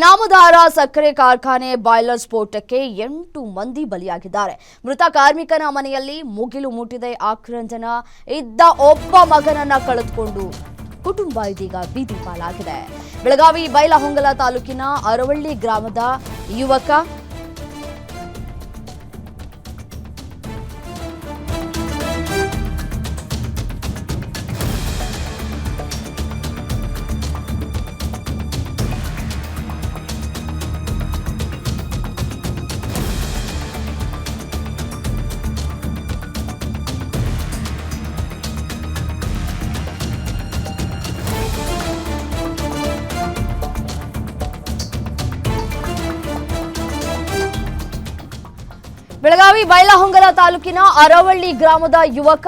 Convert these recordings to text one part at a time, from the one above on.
ನಾಮದಾರ ಸಕ್ಕರೆ ಕಾರ್ಖಾನೆ ಬಾಯ್ಲರ್ ಸ್ಫೋಟಕ್ಕೆ 8 ಮಂದಿ ಬಲಿಯಾಗಿದ್ದಾರೆ. ಮೃತ ಕಾರ್ಮಿಕನ ಮನೆಯಲ್ಲಿ ಮುಗಿಲು ಮುಟ್ಟಿದೆ ಆಕ್ರಂದನ. ಇದ್ದ ಒಬ್ಬ ಮಗನನ್ನ ಕಳೆದುಕೊಂಡು ಕುಟುಂಬ ಇದೀಗ ಬೀದಿ ಪಾಲಾಗಿದೆ. ಬೆಳಗಾವಿ ಬೈಲಹೊಂಗಲ ತಾಲೂಕಿನ ಅರವಳ್ಳಿ ಗ್ರಾಮದ ಯುವಕ ಬೆಳಗಾವಿ ಬೈಲಹೊಂಗಲ ತಾಲೂಕಿನ ಅರವಳ್ಳಿ ಗ್ರಾಮದ ಯುವಕ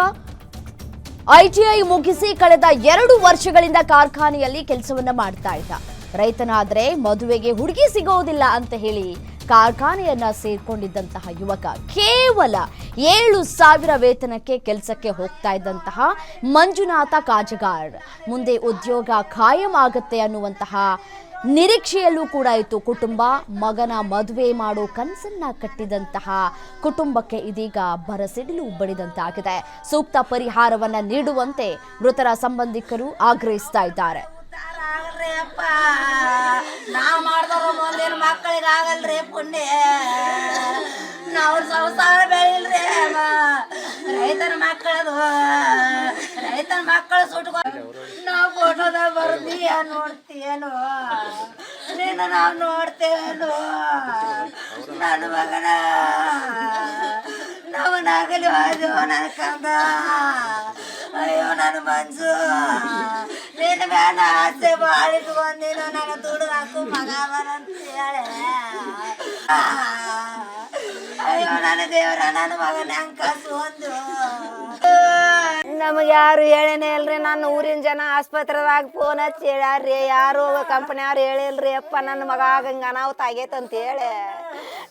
ಐಟಿಐ ಮುಗಿಸಿ ಕಳೆದ 2 ವರ್ಷಗಳಿಂದ ಕಾರ್ಖಾನೆಯಲ್ಲಿ ಕೆಲಸವನ್ನ ಮಾಡ್ತಾ ಇದ್ದ. ರೈತನಾದ್ರೆ ಮದುವೆಗೆ ಹುಡುಗಿ ಸಿಗೋದಿಲ್ಲ ಅಂತ ಹೇಳಿ ಕಾರ್ಖಾನೆಯನ್ನ ಸೇರ್ಕೊಂಡಿದ್ದಂತಹ ಯುವಕ ಕೇವಲ 7,000 ವೇತನಕ್ಕೆ ಕೆಲಸಕ್ಕೆ ಹೋಗ್ತಾ ಇದ್ದಂತಹ ಮಂಜುನಾಥ ಕಾಜಗಾರ್ ಮುಂದೆ ಉದ್ಯೋಗ ಖಾಯಂ ಆಗುತ್ತೆ ಅನ್ನುವಂತಹ ನಿರೀಕ್ಷೆಯಲ್ಲೂ ಕೂಡ ಇತ್ತು ಕುಟುಂಬ. ಮಗನ ಮದುವೆ ಮಾಡೋ ಕನಸನ್ನ ಕಟ್ಟಿದಂತಹ ಕುಟುಂಬಕ್ಕೆ ಇದೀಗ ಬರಸಿಡಿಲು ಬಡಿದಂತಾಗಿದೆ. ಸೂಕ್ತ ಪರಿಹಾರವನ್ನ ನೀಡುವಂತೆ ಮೃತರ ಸಂಬಂಧಿಕರು ಆಗ್ರಹಿಸ್ತಾ ಇದ್ದಾರೆ. ನಾವು ಮಾಡಿದವರು ಮುಂದಿನ ಮಕ್ಕಳಿಗೆ ಆಗಲ್ರಿ ಪುಣ್ಯ. ನಾವು ಸಂಸಾರ ಬೆಳಿಲ್ರಿ. ರೈತನ ಮಕ್ಕಳು ಸುಟ್ಕೊಂಡು ನಾವು ಫೋಟೋದಾಗ ಬರ್ತೀಯ ನೋಡ್ತೀಯೇನು, ನೀನು ನಾವು ನೋಡ್ತೇವೇನು. ನನ್ನ ಮಗನ ನವನಾಗಲಿ ಅದು ನನ್ನ ಕಂದ. ಅಯ್ಯೋ ನನ್ನ ಮಂಜು, ನಿನ್ನ ಮ್ಯಾಲ ಆಸೆ ಬಾಳಿಗೆ ಬಂದಿನ ನನ್ನ ದುಡ್ಡು ಹಾಕು ಮಗ ಬರಂತೇಳೆ. ಅಯ್ಯೋ ನನ್ನ ದೇವರ, ನನ್ನ ಮಗನ ಹೆಂಗ್ ಕಸು ಒಂದು. ನಮಗೆ ಯಾರು ಹೇಳೇನೆ ಇಲ್ರಿ. ನನ್ನ ಊರಿನ ಜನ ಆಸ್ಪತ್ರೆದಾಗ ಫೋನ್ ಹಚ್ಚಿ ಹೇಳ್ಯಾರ್ರಿ, ಯಾರು ಕಂಪನಿಯವ್ರು ಹೇಳಿಲ್ರಿ ಅಪ್ಪ ನನ್ನ ಮಗ ಆಗಂಗ ಅನಾಹುತ ಆಗೈತಂತ ಹೇಳಿ.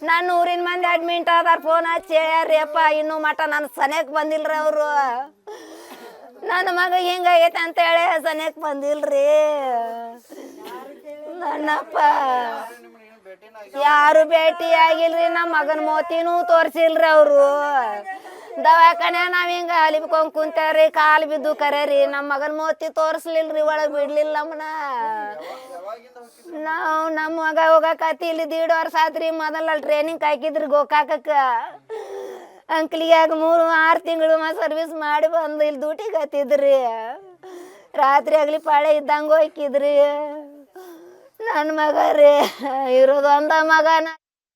ನನ್ನ ಊರಿನ ಮಂದಿ ಅಡ್ಮಿಂಟ್ ಆದಾರ ಫೋನ್ ಹಚ್ಚಿ ಹೇಳ್ಯಾರ್ರಿ ಅಪ್ಪ, ಇನ್ನೂ ಮಟ ನನ್ನ ಸನೇಕ್ ಬಂದಿಲ್ರಿ ಅವರು. ನನ್ನ ಮಗ ಹಿಂಗಾಗೈತೆ ಅಂತ ಹೇಳಿ ಸನೇಕ್ ಬಂದಿಲ್ರಿ. ನನ್ನಪ್ಪ ಯಾರು ಭೇಟಿ ಆಗಿಲ್ರಿ. ನಮ್ಮ ಮಗನ ಮೋತಿನೂ ತೋರ್ಸಿಲ್ರಿ ಅವರು. ದವಾಖಾನೆ ನಾವ್ ಹಿಂಗ ಅಲಿಬ್ಕೊಂಡ್ ಕುಂತೇವ್ರಿ, ಕಾಲು ಬಿದ್ದು ಕರೇರಿ. ನಮ್ಮ ಮಗನ ಮೋತಿ ತೋರಿಸ್ಲಿಲ್ರಿ, ಒಳಗೆ ಬಿಡ್ಲಿಲ್ಲ ನಮ್ಮನ್ನ. ನಾವು ನಮ್ಮ ಮಗ ಹೋಗಕತ್ತಿ ಇಲ್ಲಿ 1.5 ವರ್ಷ ಆತ್ರಿ. ಮೊದಲ ಟ್ರೈನಿಂಗ್ ಹಾಕಿದ್ರಿ ಗೋಕಾಕಕ್ಕ. ಅಂಕ್ಲಿಯಾಗ 3-6 ತಿಂಗಳು ಸರ್ವಿಸ್ ಮಾಡಿ ಬಂದು ಇಲ್ಲಿ ಡ್ಯೂಟಿಗೆ ಹತ್ತಿದ್ರಿ. ರಾತ್ರಿ ಆಗ್ಲಿ ಪಾಳೆ ಇದ್ದಂಗ ಹೋಗಿದ್ರಿ. ನನ್ನ ಮಗ ರೀ ಇರೋದು ಒಂದ ಮಗನ.